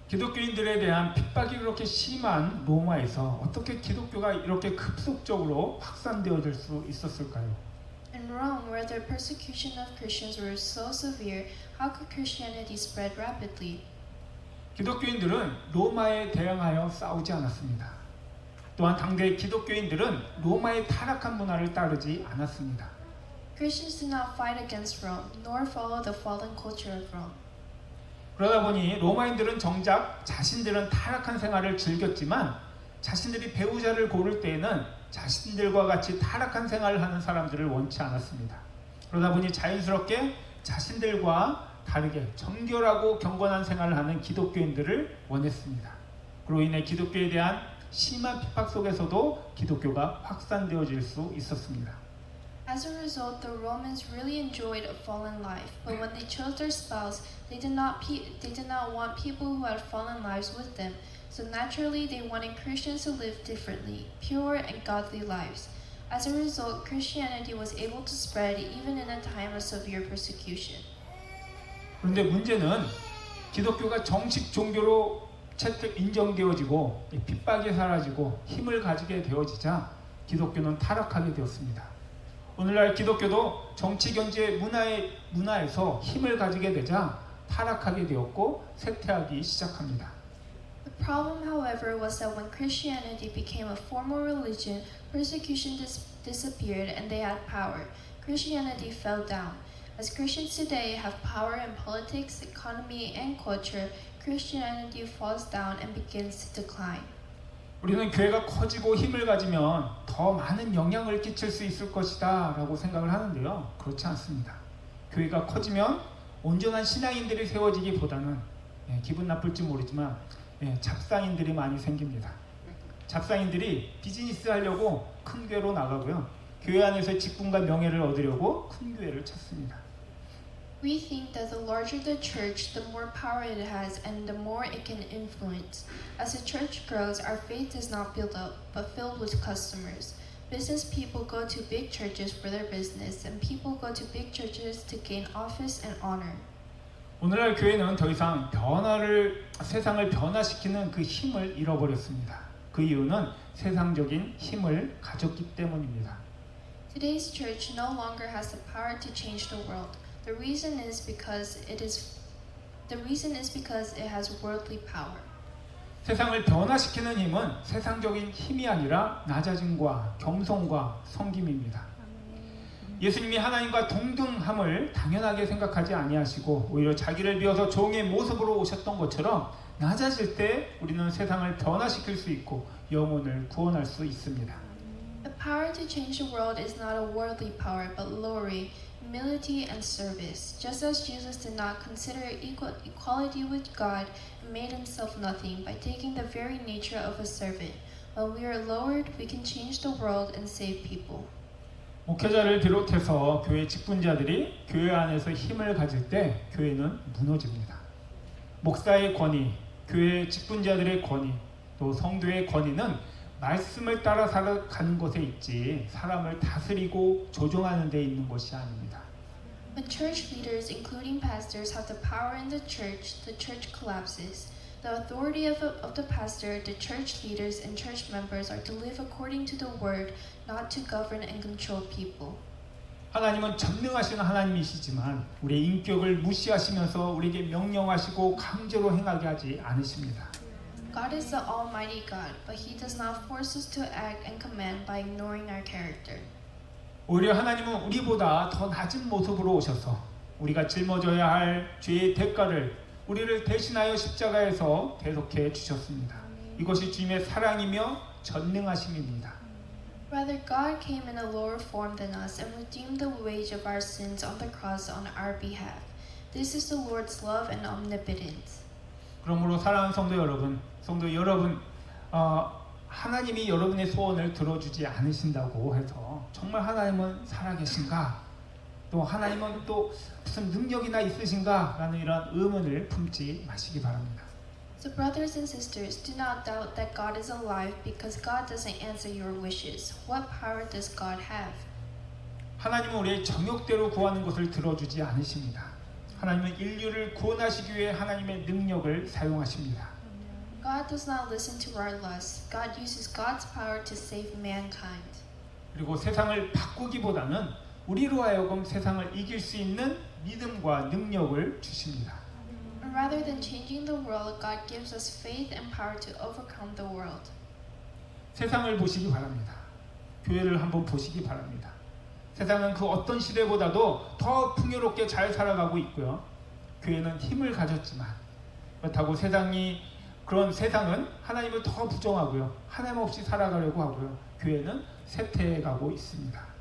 기독교인들에 대한 핍박이 그렇게 심한 로마에서 어떻게 기독교가 이렇게 급속적으로 확산되어질 수 있었을까요? In Rome, where the persecution of Christians were so severe, how could Christianity spread rapidly? 기독교인들은 로마에 대항하여 싸우지 않았습니다. 또한 당대 기독교인들은 로마의 타락한 문화를 따르지 않았습니다. Christians did not fight against Rome, nor follow the fallen culture of Rome. 그러다 보니 로마인들은 정작 자신들은 타락한 생활을 즐겼지만 자신들이 배우자를 고를 때에는 자신들과 같이 타락한 생활을 하는 사람들을 원치 않았습니다. 그러다 보니 자연스럽게 자신들과 다르게 정결하고 경건한 생활을 하는 기독교인들을 원했습니다. 그로 인해 기독교에 대한 심한 핍박 속에서도 기독교가 확산되어질 수 있었습니다. As a result, the Romans really enjoyed a fallen life, but when they chose their spouse, they did not want people who had fallen lives with them. So naturally, they wanted Christians to live differently, pure and godly lives. As a result, Christianity was able to spread even in a time of severe persecution. 그런데 문제는 기독교가 정식 종교로 채택 인정되어지고 핍박이 사라지고 힘을 가지게 되어지자 기독교는 타락하게 되었습니다. 오늘날 기독교도 정치, 경제, 문화에서 힘을 가지게 되자 타락하게 되었고 쇠퇴하기 시작합니다. The problem, however, was that when Christianity became a formal religion, persecution disappeared and they had power. Christianity fell down. As Christians today have power in politics, economy, and culture, Christianity falls down and begins to decline. 우리는 교회가 커지고 힘을 가지면 더 많은 영향을 끼칠 수 있을 것이다 라고 생각을 하는데요. 그렇지 않습니다. 교회가 커지면 온전한 신앙인들이 세워지기보다는 기분 나쁠지 모르지만 잡상인들이 많이 생깁니다. 잡상인들이 비즈니스 하려고 큰 교회로 나가고요. 교회 안에서 직분과 명예를 얻으려고 큰 교회를 찾습니다. We think that the larger the church, the more power it has and the more it can influence. As the church grows, our faith is not built up, but filled with customers. Business people go to big churches for their business, and people go to big churches to gain office and honor. 오늘날 교회는 더 이상 세상을 변화시키는 그 힘을 잃어버렸습니다. 그 이유는 세상적인 힘을 가졌기 때문입니다. Today's church no longer has the power to change the world. The reason is because it has worldly power. 세상을 변화시키는 힘은 세상적인 힘이 아니라 낮아짐과 겸손과 섬김입니다. 예수님이 하나님과 동등함을 당연하게 생각하지 아니하시고 오히려 자기를 비워서 종의 모습으로 오셨던 것처럼 낮아질 때 우리는 세상을 변화시킬 수 있고 영혼을 구원할 수 있습니다. The power to change the world is not a worldly power, but lowering, humility, and service. Just as Jesus did not consider equality with God and made himself nothing by taking the very nature of a servant. When we are lowered, we can change the world and save people. 목회자를 비롯해서 교회 직분자들이 교회 안에서 힘을 가질 때 교회는 무너집니다. 목사의 권위, 교회 직분자들의 권위, 또 성도의 권위는 말씀을 따라 살아가는 것에 있지 사람을 다스리고 조종하는 데 있는 것이 아닙니다. When church leaders, including pastors, have the power in the church collapses. The authority of the pastor, the church leaders, and church members are to live according to the word, not to govern and control people. 하나님은 전능하신 하나님이시지만 우리의 인격을 무시하시면서 우리에게 명령하시고 강제로 행하게 하지 않으십니다. God is the Almighty God, but He does not force us to act and command by ignoring our character. 오히려 하나님은 우리보다 더 낮은 모습으로 오셔서 우리가 짊어져야 할 죄의 대가를 우리를 대신하여 십자가에서 대속해 주셨습니다. 이것이 주님의 사랑이며 전능하심입니다. Rather, God came in a lower form than us and redeemed the wage of our sins on the cross on our behalf. This is the Lord's love and omnipotence. 그러므로 사랑하는 성도 여러분, 하나님이 여러분의 소원을 들어주지 않으신다고 해서 정말 하나님은 살아계신가? 또 하나님은 또 무슨 능력이나 있으신가? 라는 이런 의문을 품지 마시기 바랍니다. So brothers and sisters, do not doubt that God is alive because God doesn't answer your wishes. What power does God have? 하나님은 우리의 정욕대로 구하는 것을 들어주지 않으십니다. 하나님은 인류를 구원하시기 위해 하나님의 능력을 사용하십니다. God does not listen to our lusts. God uses God's power to save mankind. 그리고 세상을 바꾸기보다는 우리로 하여금 세상을 이길 수 있는 믿음과 능력을 주십니다. Rather than changing the world, God gives us faith and power to overcome the world. 세상을 보시기 바랍니다. 교회를 한번 보시기 바랍니다. 세상은 그 어떤 시대보다도 더 풍요롭게 잘 살아가고 있고요. 교회는 힘을 가졌지만 그렇다고 그런 세상은 하나님을 더 부정하고요. 하나님 없이 살아가려고 하고요. 교회는 쇠퇴해가고 있습니다.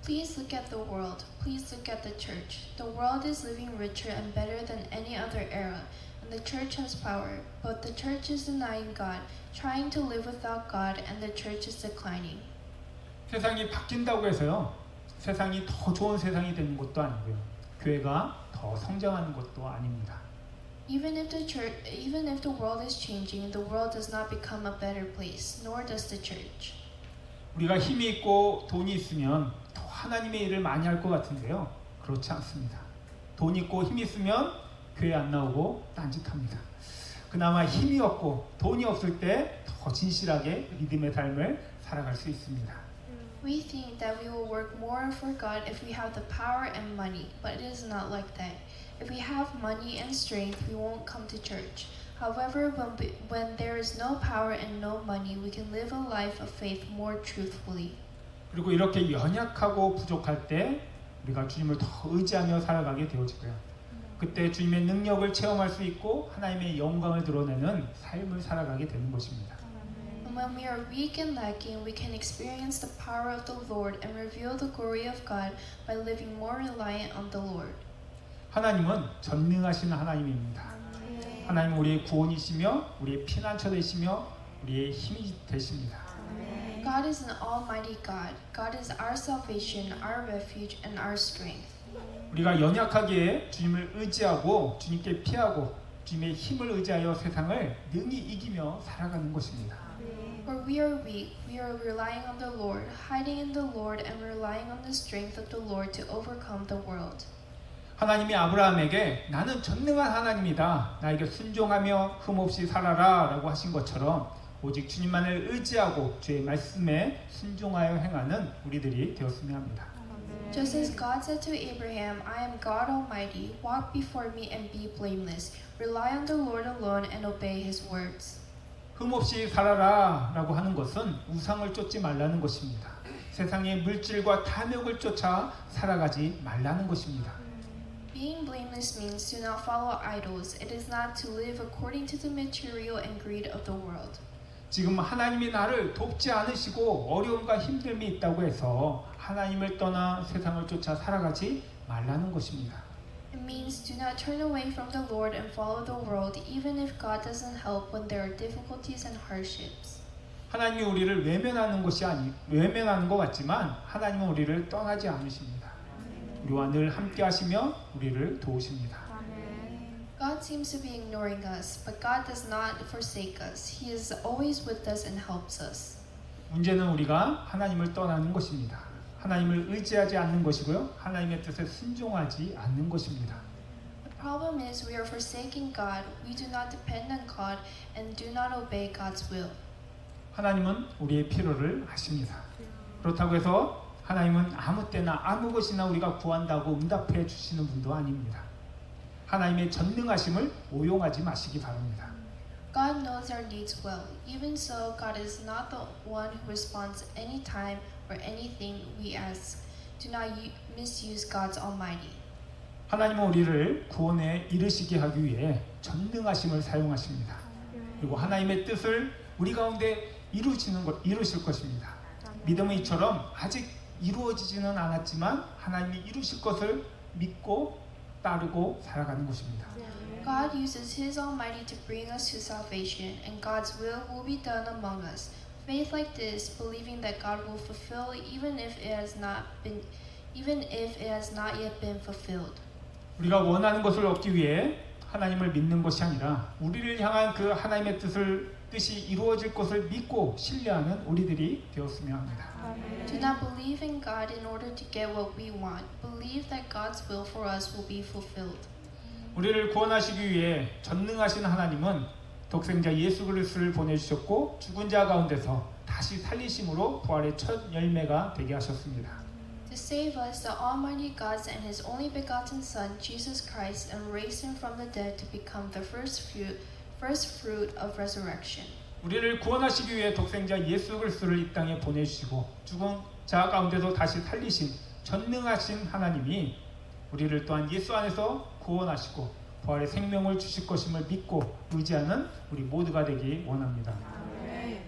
Please look at the world. Please look at the church. The world is living richer and better than any other era, and the church has power. But the church is denying God, trying to live without God, and the church is declining. 세상이 바뀐다고 해서요. 세상이 더 좋은 세상이 되는 것도 아니고요. 교회가 더 성장하는 것도 아닙니다. Even if the world is changing, the world does not become a better place, nor does the church. 우리가 힘이 있고 돈이 있으면 더 하나님의 일을 많이 할 것 같은데요. 그렇지 않습니다. 돈 있고 힘 있으면 교회 안 나오고 딴짓합니다. 그나마 힘이 없고 돈이 없을 때 더 진실하게 믿음의 삶을 살아갈 수 있습니다. We think that we will work more for God if we have the power and money, but it is not like that. If we have money and strength, we won't come to church. However, when there is no power and no money, we can live a life of faith more truthfully. 그리고 이렇게 연약하고 부족할 때 우리가 주님을 더 의지하며 살아가게 되어지고요. 그때 주님의 능력을 체험할 수 있고 하나님의 영광을 드러내는 삶을 살아가게 되는 것입니다. And when we are weak and lacking, we can experience the power of the Lord and reveal the glory of God by living more reliant on the Lord. 하나님은 전능하신 하나님입니다. 하나님은 우리의 구원이시며 우리의 피난처 되시며 우리의 힘이 되십니다. God is an almighty God. God is our salvation, our refuge, and our strength. 우리가 연약하기에 주님을 의지하고 주님께 피하고 주님의 힘을 의지하여 세상을 능히 이기며 살아가는 것입니다. Where we are weak, we are relying on the Lord, hiding in the Lord, and relying on the strength of the Lord to overcome the world. 하나님이 아브라함에게 나는 전능한 하나님이다. 나에게 순종하며 흠없이 살아라 라고 하신 것처럼 오직 주님만을 의지하고 주의 말씀에 순종하여 행하는 우리들이 되었으면 합니다. Just as God said to Abraham, I am God Almighty, walk before me and be blameless. Rely on the Lord alone and obey His words. 흠없이 살아라 라고 하는 것은 우상을 쫓지 말라는 것입니다. 세상의 물질과 탐욕을 쫓아 살아가지 말라는 것입니다. Being blameless means do not follow idols. It is not to live according to the material and greed of the world. 지금 하나님이 나를 돕지 않으시고 어려움과 힘듦이 있다고 해서 하나님을 떠나 세상을 쫓아 살아가지 말라는 것입니다. It means do not turn away from the Lord and follow the world, even if God doesn't help when there are difficulties and hardships. 하나님이 우리를 외면하는 것 같지만 하나님은 우리를 떠나지 않으십니다. 우리와 늘 함께 하시며 우리를 도우십니다. God seems to be ignoring us, but God does not forsake us. He is always with us and helps us. 문제는 우리가 하나님을 떠나는 것입니다. 하나님을 의지하지 않는 것이고요. 하나님의 뜻에 순종하지 않는 것입니다. The problem is we are forsaking God. We do not depend on God and do not obey God's will. 하나님은 우리의 필요를 아십니다. 그렇다고 해서 하나님은 아무 때나 아무 것이나 우리가 구한다고 응답해 주시는 분도 아닙니다. 하나님의 전능하심을 오용하지 마시기 바랍니다. God knows our needs well. Even so, God is not the one who responds anytime or anything we ask. Do not misuse God's Almighty. 하나님은 우리를 구원에 이르시게 하기 위해 전능하심을 사용하십니다. 그리고 하나님의 뜻을 우리 가운데 이루실 것입니다. 믿음의 이처럼 아직 이루어지지는 않았지만 하나님이 이루실 것을 믿고 따르고 살아가는 것입니다. God uses His Almighty to bring us to salvation, and God's will be done among us. Faith like this, believing that God will fulfill even if it has not yet been fulfilled. 우리가 원하는 것을 얻기 위해 하나님을 믿는 것이 아니라 우리를 향한 그 하나님의 뜻이 이루어질 것을 믿고 신뢰하는 우리들이 되었으면 합니다. Do not believe in God in order to get what we want. Believe that God's will for us will be fulfilled. 우리를 구원하시기 위해 전능하신 하나님은 독생자 예수 그리스도를 보내주셨고 죽은 자 가운데서 다시 살리심으로 부활의 첫 열매가 되게 하셨습니다. To save us, the Almighty God sent His only begotten Son, Jesus Christ, and raised Him from the dead to become the first fruit of resurrection. 우리를 구원하시기 위해 독생자 예수 그리스도를 이 땅에 보내주시고 죽은 자 가운데서 다시 살리신 전능하신 하나님이 우리를 또한 예수 안에서 구원하시고 부활의 생명을 주실 것임을 믿고 의지하는 우리 모두가 되기 원합니다.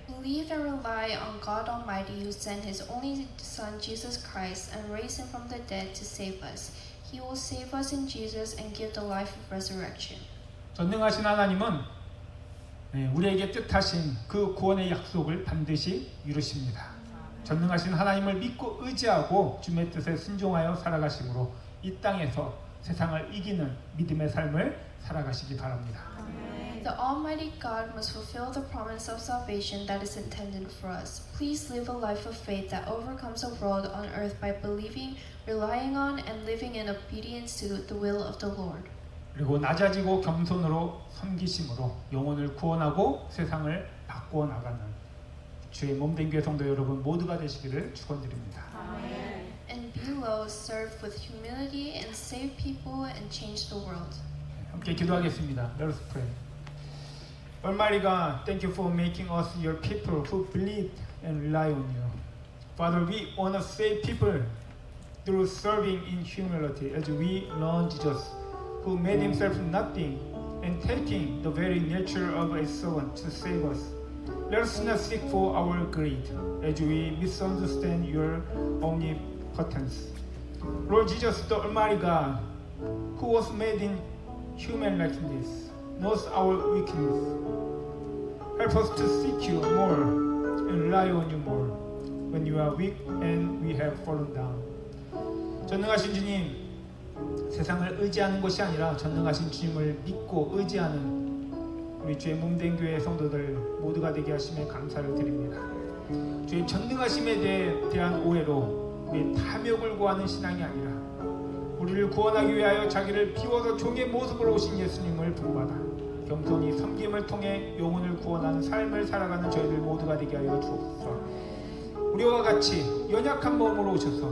Believe and rely on God Almighty who sent His only Son Jesus Christ and raised Him from the dead to save us. He will save us in Jesus and give the life of resurrection. 전능하신 하나님은 우리에게 뜻하신 그 구원의 약속을 반드시 이루십니다. 전능하신 하나님을 믿고 의지하고 주님의 뜻에 순종하여 살아가심으로 이 땅에서 세상을 이기는 믿음의 삶을 살아가시기 바랍니다. The Almighty God must fulfill the promise of salvation that is intended for us. Please live a life of faith that overcomes the world on earth by believing, relying on, and living in obedience to the will of the Lord. 그리고 낮아지고 겸손으로 섬기심으로 영혼을 구원하고 세상을 바꾸어 나가는 주의 몸된 교회 성도 여러분 모두가 되시기를 축원드립니다. And be low, serve with humility, and save people and change the world. 함께 기도하겠습니다. Let us pray. Almighty God, thank you for making us your people who believe and rely on you. Father, we want to save people through serving in humility as we learn Jesus, who made himself nothing and taking the very nature of a servant to save us. Let us not seek for our greed as we misunderstand your omnipotence. Lord Jesus, the Almighty God, who was made in human likeness, knows our weakness. Help us to seek you more and rely on you more when you are weak and we have fallen down. 전능하신 주님, 세상을 의지하는 것이 아니라 전능하신 주님을 믿고 의지하는 우리 주의 몸된 교회 성도들 모두가 되게 하심에 감사를 드립니다. 주의 전능하심에 대한 오해로 우리의 탐욕을 구하는 신앙이 아니라 우리를 구원하기 위하여 자기를 비워서 종의 모습으로 오신 예수님을 본받아 겸손히 섬김을 통해 영혼을 구원하는 삶을 살아가는 저희들 모두가 되게 하여 주옵소서. 우리와 같이 연약한 몸으로 오셔서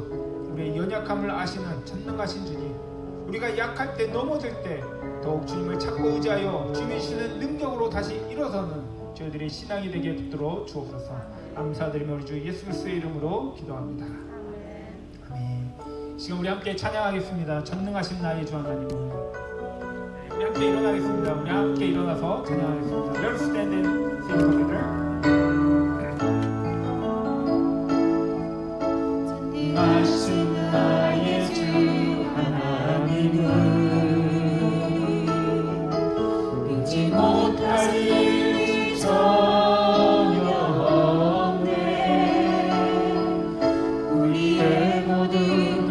우리의 연약함을 아시는 전능하신 주님, 우리가 약할 때 넘어질 때 더욱 주님을 찾고 의지하여 주님이 주시는 능력으로 다시 일어서는 저희들의 신앙이 되게 붙들어 주옵소서. 감사드리며 우리 주 예수 그리스도의 이름으로 기도합니다. 아멘. 지금 우리 함께 찬양하겠습니다. 전능하신 나의 주 하나님을. 우리 함께 일어나겠습니다. 우리 함께 일어나서 찬양하겠습니다. Let us stand and sing together. 전능하신 나의 주 하나님은 잊지 못할 일 전혀 없네. 우리의 모든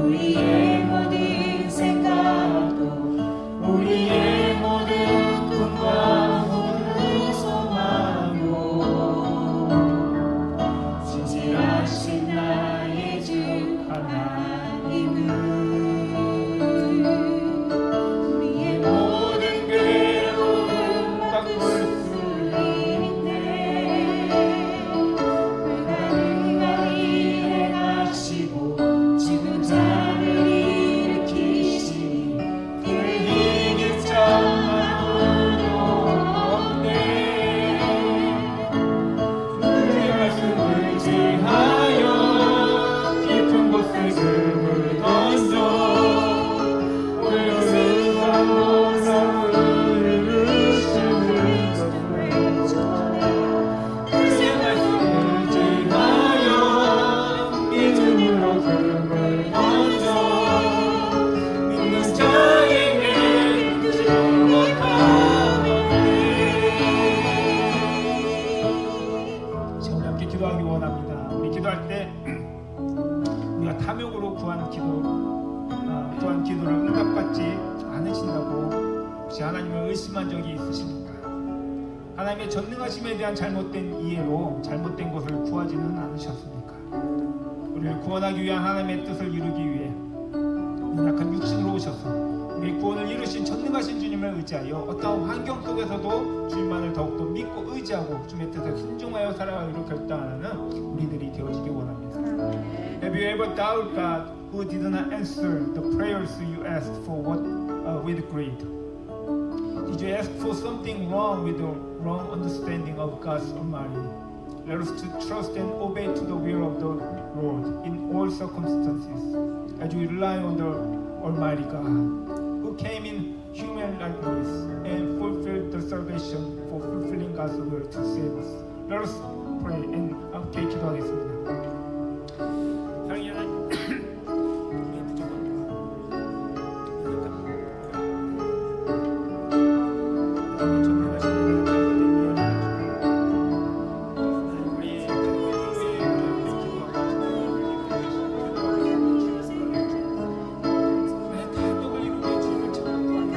우리의 모든 생각도 우리의 모든 꿈과 하나님의 전능하심에 대한 잘못된 이해로 잘못된 것을 구하지는 않으셨습니까? 우리를 구원하기 위한 하나님의 뜻을 이루기 위해 연약한 육신으로 오셔서 우리의 구원을 이루신 전능하신 주님을 의지하여 어떠한 환경 속에서도 주님만을 더욱더 믿고 의지하고 주님의 뜻에 순종하여 살아가기로 결단하는 우리들이 되어지기 원합니다. Have you ever doubted God who did not answer the prayers you asked for with greed? Did you ask for something wrong with the wrong understanding of God's Almighty? Let us to trust and obey to the will of the Lord in all circumstances, as we rely on the Almighty God, who came in human likeness and fulfilled the salvation for fulfilling God's will to save us. Let us pray and 함께 기도하겠습니다. 사랑의 하나님, 우리의 부족함과 하나님의 전능하신 하나님의 잘못된 이해를 우리의 행복을 이루게 주님을 찾는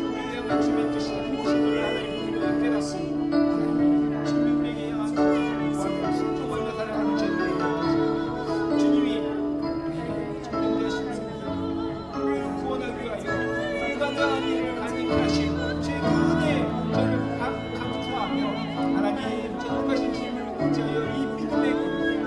우리의 향한 주님의 뜻이 무엇인지를 하나님 깨닫고 주님이 우리에게 향한 뜻을 구하며 순종하며 살아가는 저희들에게 주님이 전능되신 우리를 구원하기 위하여 불가능한 일을 가능케 하신 주의 그 은혜에 저희를 감사하며 하나님 전능하신 주님을 의지하여 이 믿음의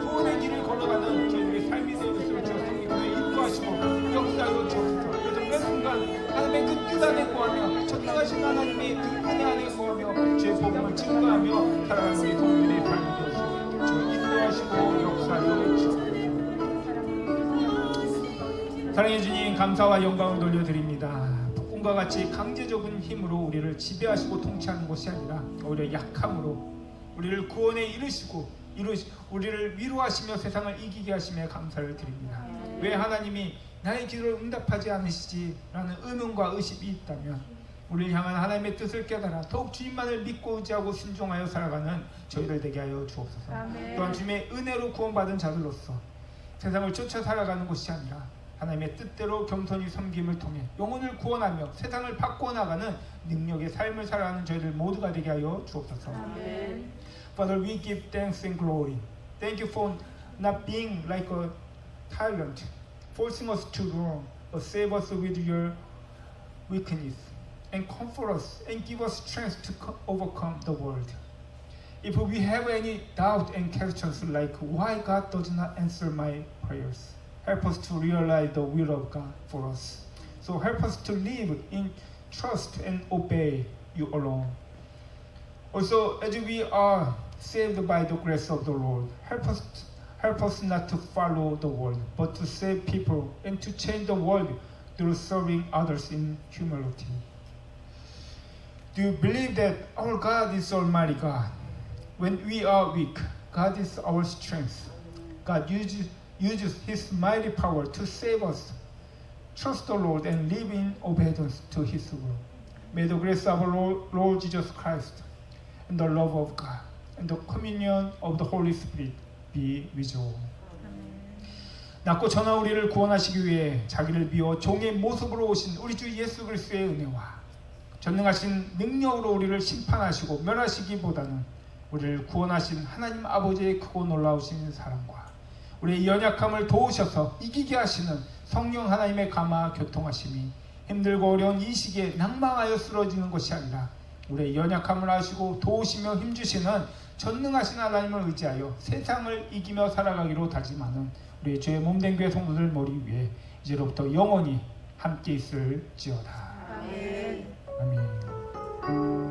구원의 길을 걸어가는 저희들의 삶이 될 것을 주여 성령님의 인도하시고 역사하여 주옵소서. 그래서 매 순간 하나님의 그 뜻 안에 구하며 전능하신 하나님의 그 은혜 안에 구하며 주의 복음을 증거하며 살아가는 우리 성도들의 삶이 되시고 주여 인도하시고 역사하여 주옵소서. 사랑해 주님, 감사와 영광을 돌려드립니다. 북군과 같이 강제적인 힘으로 우리를 지배하시고 통치하는 것이 아니라 오히려 약함으로 우리를 구원에 이르시고 우리를 위로하시며 세상을 이기게 하심에 감사를 드립니다. 왜 하나님이 나의 기도를 응답하지 않으시지라는 의문과 의심이 있다면 우리를 향한 하나님의 뜻을 깨달아 더욱 주님만을 믿고 의지하고 순종하여 살아가는 저희들 되게 하여 주옵소서. 또한 주님의 은혜로 구원받은 자들로서 세상을 쫓아 살아가는 것이 아니라 하나님의 뜻대로 겸손히 섬김을 통해 영혼을 구원하며 세상을 바꿔나가는 능력의 삶을 살아가는 저희들 모두가 되게 하여 주옵소서. Father, we give thanks and glory. Thank you for not being like a tyrant, forcing us to wrong, but save us with your weakness, and comfort us and give us strength to overcome the world. If we have any doubt and questions like why God does not answer my prayers, help us to realize the will of God for us. So help us to live in trust and obey you alone. Also, as we are saved by the grace of the Lord, help us not to follow the world, but to save people and to change the world through serving others in humility. Do you believe that our God is Almighty God? When we are weak, God is our strength. God uses His mighty power to save us. Trust the Lord and live in obedience to His will. May the grace of our Lord Jesus Christ and the love of God and the communion of the Holy Spirit be with you. 낮고 전한 우리를 구원하시기 위해 자기를 비워 종의 모습으로 오신 우리 주 예수 그리스도의 은혜와 전능하신 능력으로 우리를 심판하시고 멸하시기보다는 우리를 구원하신 하나님 아버지의 크고 놀라우신 사랑과 우리의 연약함을 도우셔서 이기게 하시는 성령 하나님의 감화 교통하심이 힘들고 어려운 이 시기에 낭망하여 쓰러지는 것이 아니라 우리의 연약함을 아시고 도우시며 힘주시는 전능하신 하나님을 의지하여 세상을 이기며 살아가기로 다짐하는 우리의 주의 몸된 교회 성도들 머리 위에 이제로부터 영원히 함께 있을지어다. 아멘. 아멘.